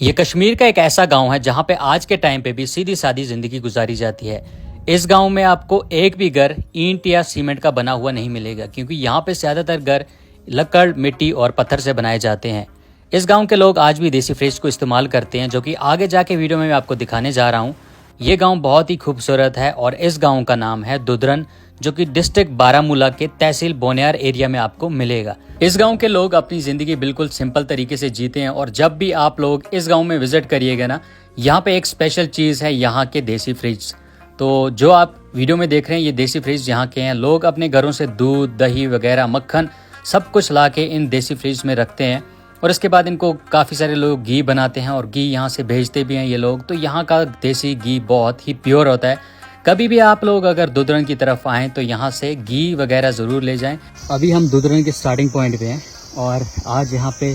ये कश्मीर का एक ऐसा गांव है जहां पे आज के टाइम पे भी सीधी सादी जिंदगी गुजारी जाती है। इस गांव में आपको एक भी घर ईंट या सीमेंट का बना हुआ नहीं मिलेगा, क्योंकि यहाँ पे ज्यादातर घर लकड़, मिट्टी और पत्थर से बनाए जाते हैं। इस गांव के लोग आज भी देसी फ्रिज को इस्तेमाल करते हैं, जो कि आगे जाके वीडियो में मैं आपको दिखाने जा रहा हूँ। ये गांव बहुत ही खूबसूरत है और इस गांव का नाम है दुदरन, जो कि डिस्ट्रिक्ट बारामूला के तहसील बोनियार एरिया में आपको मिलेगा। इस गांव के लोग अपनी जिंदगी बिल्कुल सिंपल तरीके से जीते हैं और जब भी आप लोग इस गांव में विजिट करिएगा ना, यहाँ पे एक स्पेशल चीज़ है, यहाँ के देसी फ्रिज। तो जो आप वीडियो में देख रहे हैं, ये देसी फ्रिज यहाँ के हैं। लोग अपने घरों से दूध, दही वगैरह, मक्खन सब कुछ ला के इन देसी फ्रिज में रखते हैं और इसके बाद इनको काफ़ी सारे लोग घी बनाते हैं और घी यहाँ से भेजते भी हैं ये लोग। तो यहाँ का देसी घी बहुत ही प्योर होता है। कभी भी आप लोग अगर दुदरन की तरफ आएँ तो यहाँ से घी वगैरह ज़रूर ले जाएं। अभी हम दुदरन के स्टार्टिंग पॉइंट पे हैं और आज यहाँ पे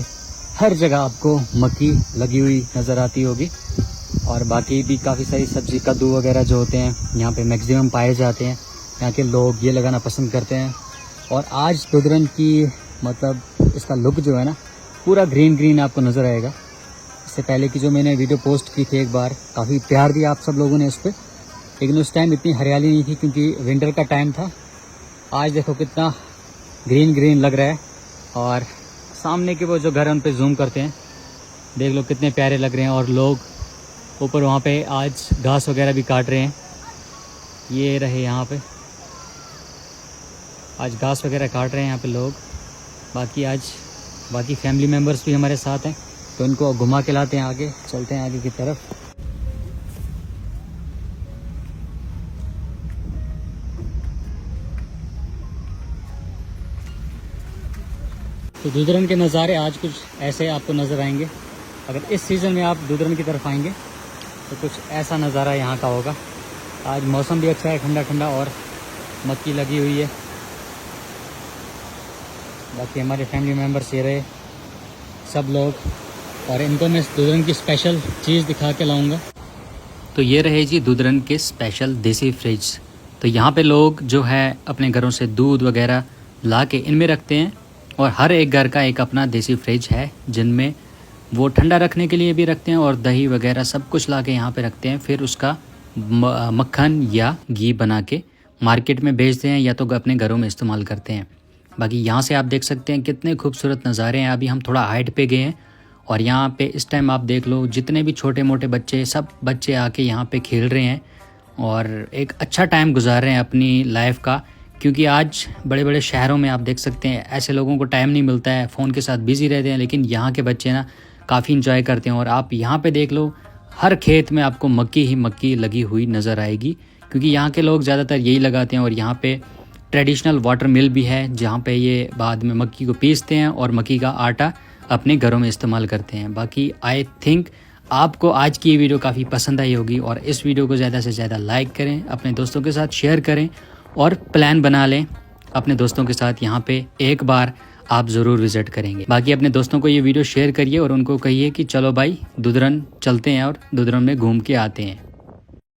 हर जगह आपको मक्की लगी हुई नज़र आती होगी और बाकी भी काफ़ी सारी सब्जी, कद्दू वगैरह जो होते हैं यहाँ पे मैक्सिमम पाए जाते हैं। यहाँ के लोग ये लगाना पसंद करते हैं और आज दुदरन की मतलब इसका लुक जो है ना, पूरा ग्रीन ग्रीन आपको नज़र आएगा। इससे पहले की जो मैंने वीडियो पोस्ट की थी एक बार, काफ़ी प्यार दिया आप सब लोगों ने उस पर, लेकिन उस टाइम इतनी हरियाली नहीं थी क्योंकि विंटर का टाइम था। आज देखो कितना ग्रीन ग्रीन लग रहा है और सामने के वो जो घर है उन पे जूम करते हैं, देख लो कितने प्यारे लग रहे हैं। और लोग ऊपर वहाँ पे आज घास वगैरह भी काट रहे हैं। ये रहे यहाँ पे आज घास वगैरह काट रहे हैं यहाँ पे लोग। बाकी फैमिली मेम्बर्स भी हमारे साथ हैं, तो उनको घुमा के लाते हैं। आगे चलते हैं आगे की तरफ। तो दुदरन के नज़ारे आज कुछ ऐसे आपको नज़र आएंगे। अगर इस सीज़न में आप दुदरन की तरफ आएंगे तो कुछ ऐसा नज़ारा यहाँ का होगा। आज मौसम भी अच्छा है, ठंडा ठंडा, और मक्की लगी हुई है। बाकी हमारे फैमिली मेम्बर्स ये रहे सब लोग, और इनको मैं दुदरन की स्पेशल चीज़ दिखा के लाऊंगा। तो ये रहे जी दुदरन के स्पेशल देसी फ्रिज। तो यहाँ पे लोग जो है अपने घरों से दूध वगैरह ला के इनमें रखते हैं और हर एक घर का एक अपना देसी फ्रिज है, जिनमें वो ठंडा रखने के लिए भी रखते हैं और दही वगैरह सब कुछ ला के यहाँ पे रखते हैं। फिर उसका मक्खन या घी बना के मार्केट में बेचते हैं या तो अपने घरों में इस्तेमाल करते हैं। बाकी यहाँ से आप देख सकते हैं कितने खूबसूरत नज़ारे हैं। अभी हम थोड़ा हाइट पे गए हैं और यहाँ पे इस टाइम आप देख लो जितने भी छोटे मोटे बच्चे, सब बच्चे आके यहाँ पे खेल रहे हैं और एक अच्छा टाइम गुजार रहे हैं अपनी लाइफ का। क्योंकि आज बड़े बड़े शहरों में आप देख सकते हैं ऐसे लोगों को टाइम नहीं मिलता है, फ़ोन के साथ बिज़ी रहते हैं, लेकिन यहाँ के बच्चे ना काफ़ी इंजॉय करते हैं। और आप यहाँ पे देख लो हर खेत में आपको मक्की ही मक्की लगी हुई नज़र आएगी, क्योंकि यहाँ के लोग ज़्यादातर यही लगाते हैं। और यहाँ पे ट्रेडिशनल वाटर मिल भी है, जहाँ पे ये बाद में मक्की को पीसते हैं और मक्की का आटा अपने घरों में इस्तेमाल करते हैं। बाकी आई थिंक आपको आज की ये वीडियो काफ़ी पसंद आई होगी और इस वीडियो को ज़्यादा से ज़्यादा लाइक करें, अपने दोस्तों के साथ शेयर करें और प्लान बना लें अपने दोस्तों के साथ। यहाँ पे एक बार आप ज़रूर विज़िट करेंगे। बाकी अपने दोस्तों को ये वीडियो शेयर करिए और उनको कहिए कि चलो भाई दुदरन चलते हैं और दुदरन में घूम के आते हैं।